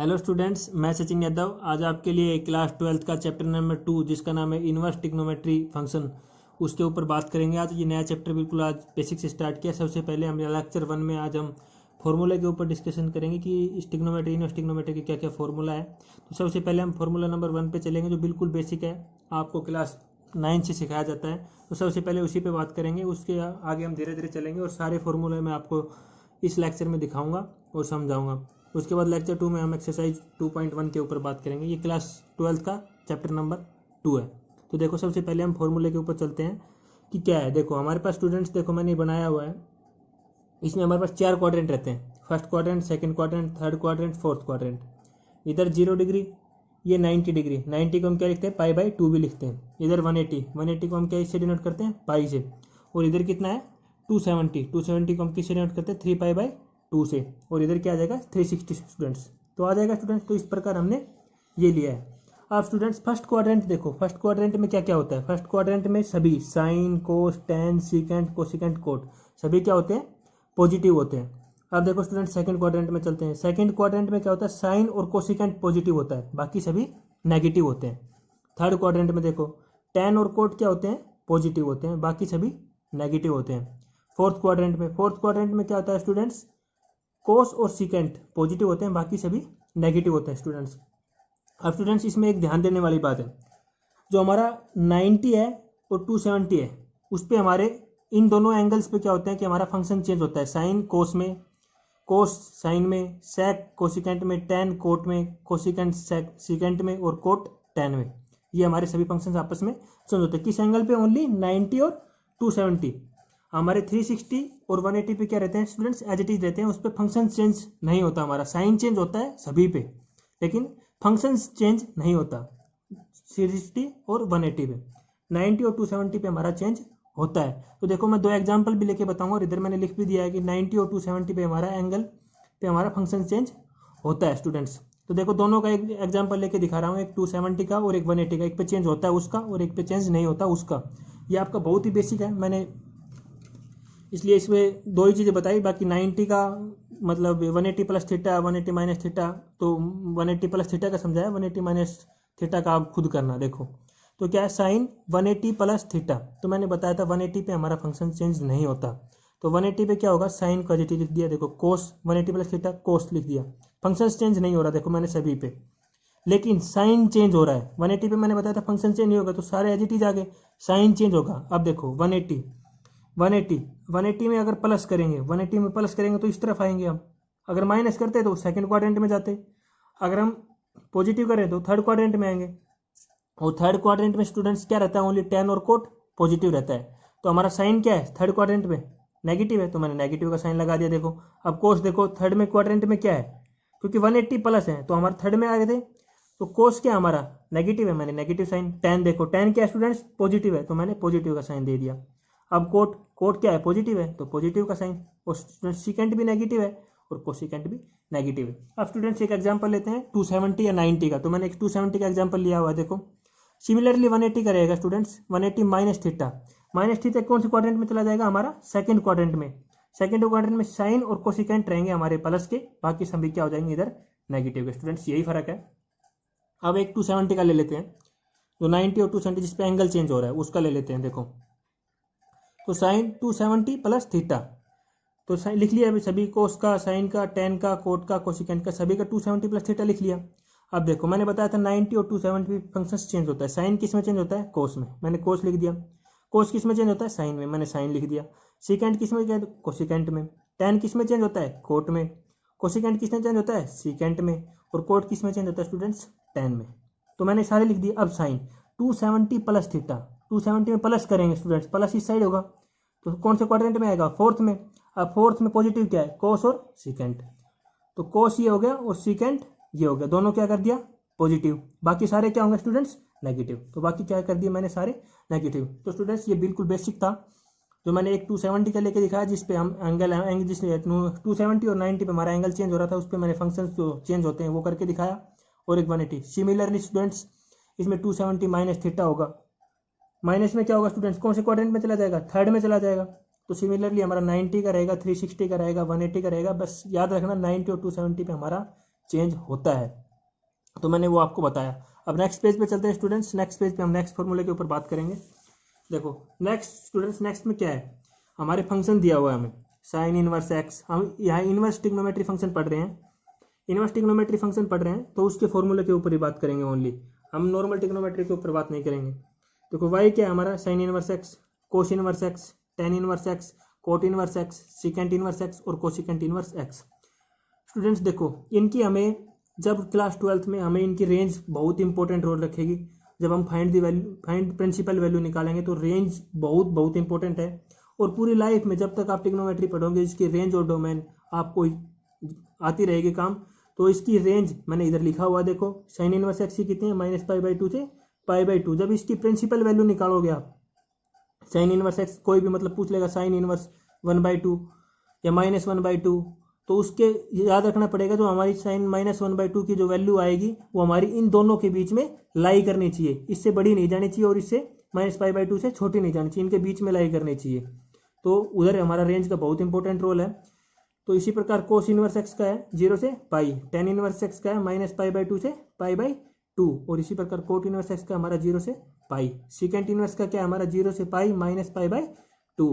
Hello students, मैं सचिन यादव आज आपके लिए क्लास 12th का चैप्टर नंबर 2 जिसका नाम है इनवर्स ट्रिग्नोमेट्री फंक्शन उसके ऊपर बात करेंगे। आज ये नया चैप्टर बिल्कुल आज बेसिक से स्टार्ट किया। सबसे पहले हम लेक्चर 1 में आज हम फॉर्मूला के ऊपर डिस्कशन करेंगे कि इस ट्रिग्नोमेट्री इनवर्स ट्रिग्नोमेट्री के क्या क्या फॉर्मूला है। तो सबसे पहले हम फॉर्मूला नंबर 1 पे चलेंगे जो बिल्कुल बेसिक है, आपको क्लास 9 से सिखाया जाता है। तो सबसे पहले उसी पे बात करेंगे, उसके आगे हम धीरे धीरे चलेंगे और सारे फॉर्मूले मैं आपको इस लेक्चर में दिखाऊंगा और समझाऊंगा। उसके बाद लेक्चर 2 में हम एक्सरसाइज 2.1 के ऊपर बात करेंगे। ये क्लास 12 का चैप्टर नंबर 2 है। तो देखो सबसे पहले हम फॉर्मूले के ऊपर चलते हैं कि क्या है। देखो हमारे पास स्टूडेंट्स, देखो मैंने बनाया हुआ है, इसमें हमारे पास 4 क्वाड्रेंट रहते हैं। First quadrant, second quadrant, third quadrant, fourth quadrant. इधर 0 डिग्री, ये 90 डिग्री। 90 को हम क्या लिखते हैं, पाई/2 भी लिखते हैं। इधर 180 को हम क्या इससे डिनोट करते हैं, पाई से। और इधर कितना है, 270 को हम किससे डिनोट करते हैं, 3π/2 से। और इधर क्या आ जाएगा, 360 स्टूडेंट्स। तो आ जाएगा स्टूडेंट्स। तो इस प्रकार हमने ये लिया है। अब स्टूडेंट्स फर्स्ट क्वाड्रेंट देखो, फर्स्ट क्वाड्रेंट में क्या क्या होता है। फर्स्ट क्वाड्रेंट में सभी साइन, कोस, टेन, सीकेंट, कोसिकेंट, कोट सभी क्या होते हैं, पॉजिटिव होते हैं। अब देखो स्टूडेंट सेकंड क्वाड्रेंट में चलते हैं। सेकंड क्वाड्रेंट में क्या होता है, साइन और कोसिकेंट पॉजिटिव होता है, बाकी सभी नेगेटिव होते हैं। थर्ड क्वाड्रेंट में देखो टेन और कोट क्या होते हैं, पॉजिटिव होते हैं, बाकी सभी नेगेटिव होते हैं। फोर्थ क्वाड्रेंट में क्या होता है स्टूडेंट्स, कोस और सीकेंट पॉजिटिव होते हैं, बाकी सभी नेगेटिव होते हैं स्टूडेंट्स। अब स्टूडेंट्स इसमें एक ध्यान देने वाली बात है, जो हमारा 90 है और 270 है, उस पर हमारे इन दोनों एंगल्स पे क्या होता है कि हमारा फंक्शन चेंज होता है। साइन कोस में, कोस साइन में, सेक कोसिकेंट में, टेन कोट में, कोसिकेंट सेक सीकेंट में और कोट टेन में। ये हमारे सभी फंक्शंस आपस में चेंज होते हैं। किस एंगल पे, ओनली 90 और 270। हमारे 360 और 180 पे क्या रहते हैं स्टूडेंट्स, एज इट इज रहते हैं, उस पर फंक्शन चेंज नहीं होता। हमारा साइन चेंज होता है सभी पे, लेकिन फंक्शन चेंज नहीं होता 360 और 180 पे। 90 और 270 पे हमारा चेंज होता है। तो देखो मैं 2 एग्जाम्पल भी लेके बताऊंगा और इधर मैंने लिख भी दिया है कि 90 और 270 पे हमारा एंगल पे हमारा फंक्शन चेंज होता है स्टूडेंट्स। तो देखो दोनों का एक एग्जाम्पल लेके दिखा रहा हूँ, एक 270 का और एक 180 का। एक पे चेंज होता है उसका और एक पे चेंज नहीं होता उसका। ये आपका बहुत ही बेसिक है, मैंने इसलिए इसमें 2 ही चीज़ें बताई। बाकी 90 का मतलब 180 प्लस थीटा, 180 माइनस थीटा, तो 180 प्लस थीटा का समझाया, 180 माइनस थीटा का आप खुद करना। देखो तो क्या है, साइन 180 प्लस थीटा, तो मैंने बताया था 180 पे हमारा फंक्शन चेंज नहीं होता। तो 180 पे क्या होगा, साइन पॉजिटिव लिख दिया। देखो कोस 180 प्लस थीटा, कोस लिख दिया। फंक्शन चेंज नहीं हो रहा देखो मैंने सभी पे, लेकिन साइन चेंज हो रहा है। 180 पे मैंने बताया था फंक्शन चेंज नहीं होगा, तो सारे एज इट इज आ गए, साइन चेंज होगा। अब देखो 180 में अगर प्लस करेंगे, 180 में प्लस करेंगे तो इस तरफ आएंगे हम। अगर माइनस करते तो सेकंड क्वाड्रेंट में जाते। अगर हम पॉजिटिव करें तो थर्ड क्वाड्रेंट में आएंगे। और थर्ड क्वाड्रेंट में स्टूडेंट्स क्या रहता है, ओनली टेन और कोट पॉजिटिव रहता है। तो हमारा साइन क्या है थर्ड क्वाड्रेंट में, नेगेटिव है, तो मैंने नेगेटिव का साइन लगा दिया। देखो अब कोस देखो थर्ड में क्वाड्रेंट में क्या है, क्योंकि 180 प्लस है तो हमारे थर्ड में आ गए थे, तो कोस क्या हमारा नेगेटिव है, मैंने नेगेटिव साइन। टेन देखो, टेन क्या है स्टूडेंट्स, पॉजिटिव है, तो मैंने पॉजिटिव का साइन दे दिया। अब कोट क्या है, पॉजिटिव है, तो पॉजिटिव का साइन। और सीकेंट भी नेगेटिव है और कोसिकेंट भी नेगेटिव है। अब स्टूडेंट्स एक एग्जांपल लेते हैं 270 या 90 का। तो मैंने एक 270 का एग्जांपल लिया हुआ है। देखो सिमिलरली 180 का रहेगा students, 180 minus theta. Minus theta कौन से क्वाड्रेंट में चला जाएगा, हमारा सेकंड क्वाड्रेंट में। सेकंड क्वाड्रेंट में साइन और कोसिकेंट रहेंगे हमारे प्लस के, बाकी सभी क्या हो जाएंगे इधर नेगेटिव के। स्टूडेंट्स यही फर्क है। अब एक 270 का ले लेते हैं, जो 90 और 270 जिस पे एंगल चेंज हो रहा है उसका ले लेते हैं। देखो तो साइन 270 प्लस थीटा, तो साइन लिख लिया अभी सभी को, उसका साइन का, टेन का, कोट का, कोसिकेंट का, सभी का 270 प्लस थीटा लिख लिया। अब देखो मैंने बताया था 90 और 270 फंक्शन चेंज होता है। साइन किस में चेंज होता है, कोस में, मैंने कोस लिख दिया। कोस किस में चेंज होता है, साइन में, मैंने साइन लिख दिया। सीकेंट किस में चेंज, कोसिकेंट में। टेन किस में चेंज होता है, कोट में। कोसिकेंट किस में चेंज होता है, सीकेंट में। और कोट किस में चेंज होता है स्टूडेंट्स, टेन में। तो मैंने सारे लिख दिए। अब साइन 270 प्लस थीटा, 270 में प्लस करेंगे स्टूडेंट्स, प्लस इस साइड होगा, तो कौन से क्वाड्रेंट में आएगा, फोर्थ में। अब फोर्थ में पॉजिटिव क्या है, कोस और सीकेंट, तो कोस ये हो गया और सीकेंट ये हो गया, दोनों क्या कर दिया पॉजिटिव। बाकी सारे क्या होंगे स्टूडेंट्स, नेगेटिव। तो बाकी क्या कर दिया मैंने, सारे नेगेटिव। तो स्टूडेंट्स ये बिल्कुल बेसिक था जो मैंने एक 270 का लेके दिखाया, जिस पे हम एंगल जिसमें 270 और 90 पे हमारा एंगल चेंज हो रहा था, उस पर मैंने फंक्शन जो चेंज होते हैं वो करके दिखाया। और एक 180 सिमिलरली स्टूडेंट्स इसमें 270 माइनस थीटा होगा। माइनस में क्या होगा स्टूडेंट्स, कौन से क्वाड्रेंट में चला जाएगा, थर्ड में चला जाएगा। तो सिमिलरली हमारा 90 का रहेगा, 360 का रहेगा, 180 का रहेगा। बस याद रखना 90 और 270 पे हमारा चेंज होता है। तो मैंने वो आपको बताया। अब नेक्स्ट पेज पे चलते हैं स्टूडेंट्स। नेक्स्ट पेज पे हम नेक्स्ट फॉर्मूले के ऊपर बात करेंगे। देखो नेक्स्ट स्टूडेंट्स, नेक्स्ट में क्या है, हमारे फंक्शन दिया हुआ है हमें साइन इनवर्स एक्स। हम यहाँ इनवर्स ट्रिग्नोमेट्री फंक्शन पढ़ रहे हैं, इनवर्स ट्रिग्नोमेट्री फंक्शन पढ़ रहे हैं, तो उसके फॉर्मूले के ऊपर ही बात करेंगे ओनली, हम नॉर्मल ट्रिग्नोमेट्री के ऊपर बात नहीं करेंगे। देखो वाई क्या है हमारा, sign inverse x, cos inverse x, tan inverse x, cot inverse x, secant inverse x और कोसिकेंट इनवर्स एक्स। स्टूडेंट्स देखो इनकी हमें जब क्लास 12th में हमें इनकी रेंज बहुत इंपॉर्टेंट रोल रखेगी। जब हम फाइंड प्रिंसिपल वैल्यू निकालेंगे तो रेंज बहुत बहुत इंपॉर्टेंट है। और पूरी लाइफ में जब तक आप ट्रिग्नोमेट्री पढ़ोगे इसकी रेंज और डोमेन आपको आती रहेगी काम। तो इसकी रेंज मैंने इधर लिखा हुआ देखो, साइन इनवर्स एक्स की कितनी है, -π/2 से π/2। जब इसकी प्रिंसिपल वैल्यू निकालोगे आप, साइन इनवर्स एक्स कोई भी मतलब पूछ लेगा साइन इनवर्स 1/2 या -1/2, तो उसके याद रखना पड़ेगा जो हमारी साइन -1/2 की जो वैल्यू आएगी वो हमारी इन दोनों के बीच में लाई करनी चाहिए, इससे बड़ी नहीं जानी चाहिए और इससे -π/2 से छोटी नहीं जानी चाहिए, इनके बीच में लाई करनी चाहिए। तो उधर हमारा रेंज का बहुत इंपॉर्टेंट रोल है। तो इसी प्रकार कोस इनवर्स एक्स का है 0 से पाई, टेन इनवर्स एक्स का है -π/2 से π/2, और इसी प्रकार कोट इनवर्स एक्स का हमारा 0 से पाई। सिकेंट इनवर्स का क्या है हमारा 0 से पाई -π/2,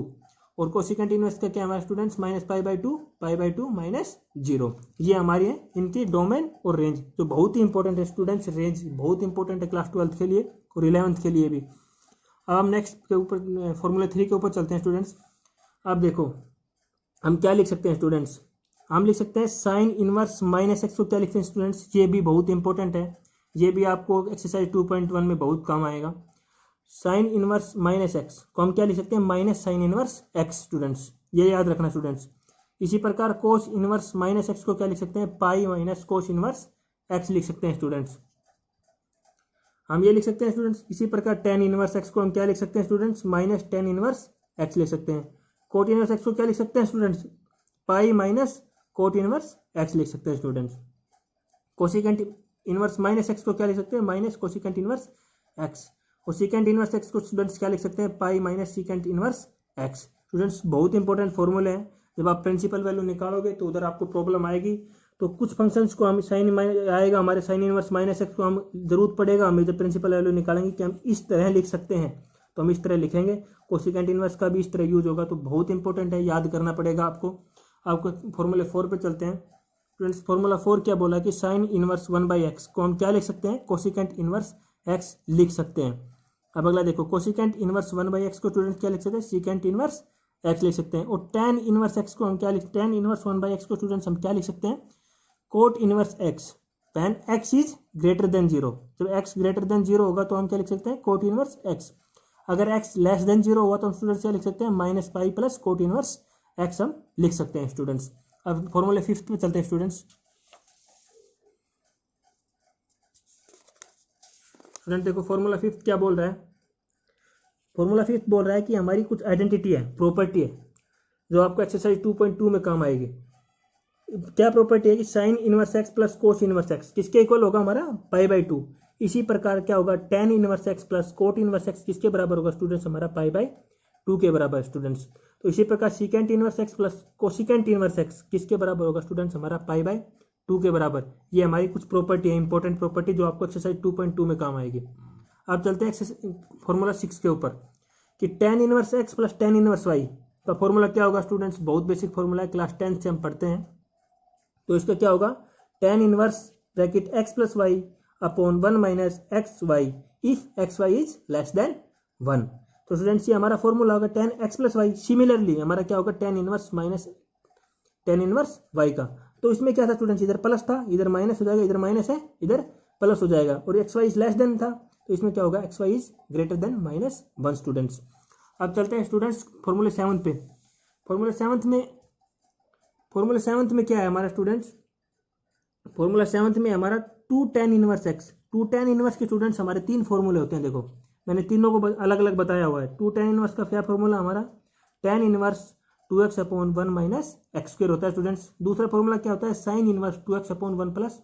और कोसिकेंट इनवर्स का क्या है हमारा स्टूडेंट्स -π/2 π/2 -0। ये हमारी है इनकी डोमेन और रेंज, जो बहुत ही इंपॉर्टेंट है स्टूडेंट्स। रेंज बहुत इंपॉर्टेंट है क्लास 12th के लिए और 11th के लिए भी। अब हम नेक्स्ट के ऊपर फॉर्मूला 3 के ऊपर चलते हैं स्टूडेंट्स। अब देखो हम क्या लिख सकते हैं स्टूडेंट्स, हम लिख सकते हैं साइन इनवर्स -x को क्या लिखते हैं स्टूडेंट्स, ये भी बहुत इंपॉर्टेंट है, ये भी आपको एक्सरसाइज 2.1 में बहुत काम आएगा। साइन इनवर्स -x को हम क्या लिख सकते हैं, minus sine inverse x students, ये याद रखना स्टूडेंट्स। इसी प्रकार कोस इनवर्स -x को क्या लिख सकते हैं, pi minus cos inverse x लिख सकते हैं स्टूडेंट्स, हम ये लिख सकते हैं स्टूडेंट्स। इसी प्रकार टेन इनवर्स x को हम क्या लिख सकते हैं स्टूडेंट्स, -10 इनवर्स x लिख सकते हैं। कोट इनवर्स x को क्या लिख सकते हैं students, pi minus cot inverse x लिख सकते हैं स्टूडेंट्स। कोसिकेंट इनवर्स -x को क्या लिख सकते हैं, माइनस कोसिकेंट इनवर्स x, और सीकेंट इनवर्स x को स्टूडेंट्स क्या लिख सकते हैं, pi minus secant inverse x। Students बहुत इंपॉर्टेंट फॉर्मूले हैं, जब आप प्रिंसिपल वैल्यू निकालोगे तो उधर आपको प्रॉब्लम आएगी। तो कुछ फंक्शंस को हम साइन आएगा हमारे साइन इनवर्स -x को हम जरूरत पड़ेगा हमें जब प्रिंसिपल वैल्यू निकालेंगे कि हम इस तरह लिख सकते हैं, तो हम इस तरह लिखेंगे। कोसिकेंट इनवर्स का भी इस तरह यूज होगा, तो बहुत इंपॉर्टेंट है, याद करना पड़ेगा आपको। फॉर्मूले 4 पे चलते हैं फ्रेंड्स। फॉर्मूला 4 क्या बोला कि साइन इनवर्स 1/x को हम क्या लिख सकते हैं, कोसिकेंट इनवर्स x लिख सकते हैं। अब अगला देखो, कोसिकेंट इनवर्स 1/x को स्टूडेंट क्या लिख सकते हैं, सीकेंट इनवर्स x लिख सकते हैं। और टेन इनवर्स x को हम क्या लिख, टेन इनवर्स 1/x को स्टूडेंट्स हम क्या लिख सकते हैं, cot inverse x when x is greater than 0। जब x ग्रेटर देन 0 होगा तो हम क्या लिख सकते हैं, कोट इनवर्स x। अगर x लेस देन 0 हुआ तो हम स्टूडेंट्स क्या लिख सकते हैं, -π प्लस कोट इनवर्स x हम लिख सकते हैं स्टूडेंट्स। अब फॉर्मूले 5 पे चलते हैं स्टूडेंट्स। स्टूडेंट देखो फॉर्मूला 5 क्या बोल रहा है, फॉर्मूला 5 बोल रहा है कि हमारी कुछ आइडेंटिटी है, प्रॉपर्टी है, जो आपको एक्सरसाइज 2.2 में काम आएगी। क्या प्रॉपर्टी है कि sign inverse x plus cos inverse x किसके इक्वल होगा, हमारा π/2। इसी प्रकार क्या होगा, tan inverse x plus coat inverse x किसके बराबर होगा स्टूडेंट्स, हमारा π/2 के बराबर स्टूडेंट्स। तो इसी प्रकार secant inverse x plus cosecant inverse x किसके बराबर होगा स्टूडेंट्स, हमारा π/2 के बराबर। ये हमारी कुछ प्रॉपर्टी है, इंपॉर्टेंट प्रॉपर्टी, जो आपको एक्सरसाइज 2.2 में काम आएगी। अब चलते हैं फॉर्मूला 6 के ऊपर कि tan inverse x plus tan inverse y का फॉर्मूला क्या होगा स्टूडेंट्स, बहुत बेसिक फॉर्मूला है, क्लास 10 से हम पढ़ते हैं। तो इसका क्या होगा, tan inverse bracket x plus y upon 1 minus x y if x y is less than 1। तो स्टूडेंट्स ये हमारा फॉर्मूला होगा tan x plus y. Similarly हमारा क्या होगा, tan inverse minus tan inverse y का। तो इसमें क्या था स्टूडेंट्स, इधर प्लस था, इधर माइनस हो जाएगा, इधर माइनस है, इधर प्लस हो जाएगा, और x y is less than था, तो इसमें क्या होगा, x y is greater than -1 students. अब चलते हैं स्टूडेंट्स फॉर्मूले 7 पे। फॉर्मूला 7 में क्या है हमारा स्टूडेंट्स, फॉर्मूला 7 में हमारा 2 tan inverse x, 2 tan inverse के स्टूडेंट्स हमारे 3 फॉर्मूले होते हैं। देखो मैंने तीनों को अलग अलग बताया हुआ है। 2 tan इनवर्स का क्या फॉर्मूला हमारा, tan inverse 2x upon 1 minus x square होता है स्टूडेंट्स। दूसरा फॉर्मूला क्या होता है, sine inverse 2x upon 1 plus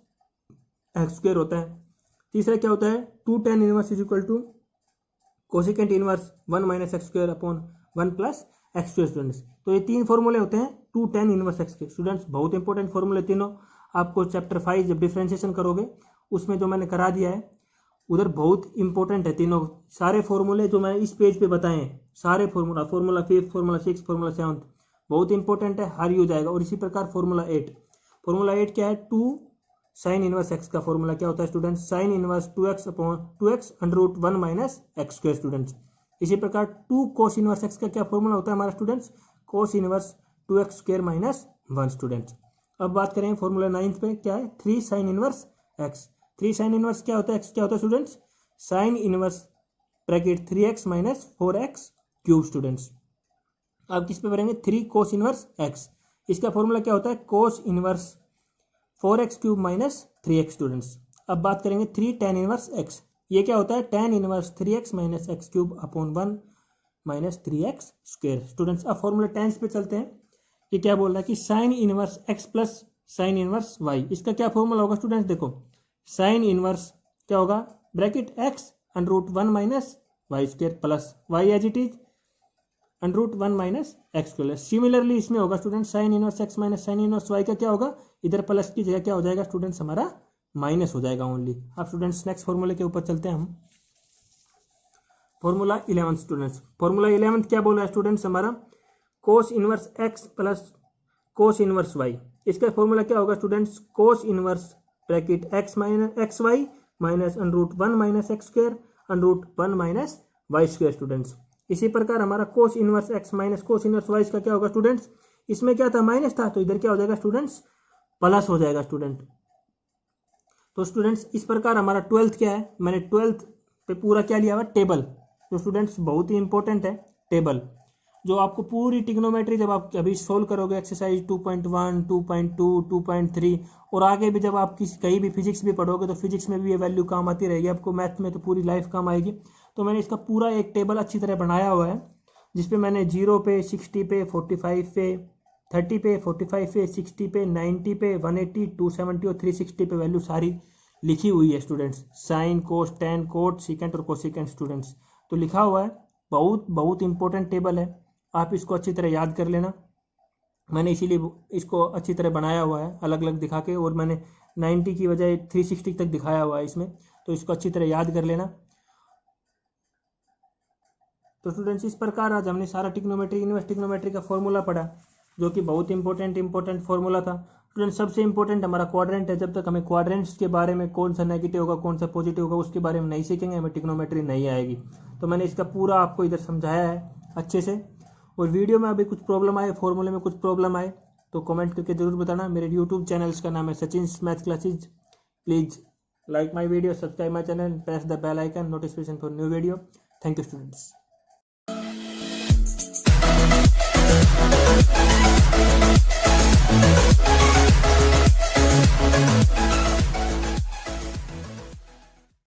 x square होता है। तीसरा क्या होता है, 2 tan inverse is equal to cosecant inverse 1 minus x square upon 1 plus x square students. तो ये 3 फॉर्मूले होते हैं 2 tan इनवर्स x के स्टूडेंट्स, बहुत इंपॉर्टेंट फॉर्मूले तीनों। आपको चैप्टर 5 जब डिफ्रेंशिएशन करोगे उसमें जो मैंने करा दिया है उधर बहुत इंपॉर्टेंट है। तीनों सारे फॉर्मूले जो मैंने इस पेज पे बताए हैं, सारे फार्मूला 5, फार्मूला 6, फार्मूला 7 बहुत इंपॉर्टेंट है, हर यूज आएगा। और इसी प्रकार फार्मूला 8 क्या है, 2 साइन इनवर्स एक्स का फॉर्मूला क्या होता है students, sine inverse 2x upon 2x under root 1 minus x square students. इसी प्रकार 2 कोस इनवर्स एक्स का क्या फॉर्मूला होता है हमारा students, cos inverse 2x square minus 1 students. अब बात करें फॉर्मूला 9 पे, क्या है 3 sign inverse x. 3 sign inverse क्या होता है, एक्स क्या होता है students, sine inverse bracket 3x minus 4x cube students. अब किस पे करेंगे, 3 कोस इनवर्स एक्स, इसका फॉर्मूला क्या होता है, cos inverse 4x cube minus 3x students. अब बात करेंगे 3 tan इनवर्स x, ये क्या होता है, tan inverse 3x minus x cube upon 1 minus 3x square students. अब फॉर्मूला टेंस पे चलते हैं, ये क्या बोल रहा है कि sign inverse x plus sign inverse y, इसका क्या फॉर्मूला होगा स्टूडेंट्स, देखो साइन इनवर्स क्या होगा, bracket x under root 1 minus y square plus y as it is under root 1 minus x square. Similarly इसमें होगा student sine inverse x minus sine inverse y का क्या होगा, इधर प्लस की जगह क्या हो जाएगा स्टूडेंट्स, हमारा माइनस हो जाएगा ओनली। अब स्टूडेंट्स नेक्स्ट फॉर्मूले के ऊपर चलते हैं हम, फॉर्मूला 11 स्टूडेंट्स। फॉर्मूला 11 क्या बोला है स्टूडेंट्स हमारा, cos inverse x plus cos inverse y, इसका फॉर्मूला क्या होगा students, cos inverse bracket x minus x y minus under root 1 minus x square under root 1 minus y square students. इसी प्रकार हमारा cos inverse x minus cos inverse y का क्या होगा students, इसमें क्या था माइनस था, तो इधर क्या हो जाएगा स्टूडेंट्स, प्लस हो जाएगा स्टूडेंट। तो स्टूडेंट्स इस प्रकार हमारा 12th क्या है, मैंने 12th पे पूरा क्या लिया हुआ, टेबल। तो स्टूडेंट्स बहुत ही इंपॉर्टेंट है टेबल, जो आपको पूरी ट्रिग्नोमेट्री जब आप अभी सोल्व करोगे एक्सरसाइज 2.1, 2.2, 2.3 और आगे भी जब आप किसी कहीं भी फिजिक्स भी पढ़ोगे तो फिजिक्स में भी ये वैल्यू काम आती रहेगी आपको, मैथ में तो पूरी लाइफ काम आएगी। तो मैंने इसका पूरा एक टेबल अच्छी तरह बनाया हुआ है, जिसपे मैंने 0 पे, 60 पे, 45 पे, 30 पे, 45 पे, 60 पे, 90 पे, 180, 270 और 360 पे वैल्यू सारी लिखी हुई है students, sine cos ten coat secant और कोसिकेंट स्टूडेंट्स, तो लिखा हुआ है। बहुत बहुत इंपॉर्टेंट टेबल है, आप इसको अच्छी तरह याद कर लेना। मैंने इसीलिए इसको अच्छी तरह बनाया हुआ है अलग अलग दिखा के, और मैंने 90 की बजाय 360 तक दिखाया हुआ है इसमें, तो इसको अच्छी तरह याद कर लेना। तो स्टूडेंट्स इस प्रकार आज हमने सारा ट्रिग्नोमेट्री इनवर्स ट्रिग्नोमेट्री का फॉर्मूला पढ़ा, जो कि बहुत इंपॉर्टेंट फॉर्मूला था। स्टूडेंट सबसे इंपॉर्टेंट हमारा क्वाड्रेंट है, जब तक हमें क्वाड्रेंट्स के बारे में कौन सा नेगेटिव होगा कौन सा पॉजिटिव होगा उसके बारे में नहीं सीखेंगे, हमें ट्रिग्नोमेट्री नहीं आएगी। तो मैंने इसका पूरा आपको इधर समझाया है अच्छे से, और वीडियो में अभी कुछ प्रॉब्लम आए, फॉर्मूले में कुछ प्रॉब्लम आए तो कमेंट करके जरूर बताना। मेरे यूट्यूब चैनल्स का नाम है Sachin math classes, please like my video, subscribe my channel, press the bell icon, notification for new video. Thank you students.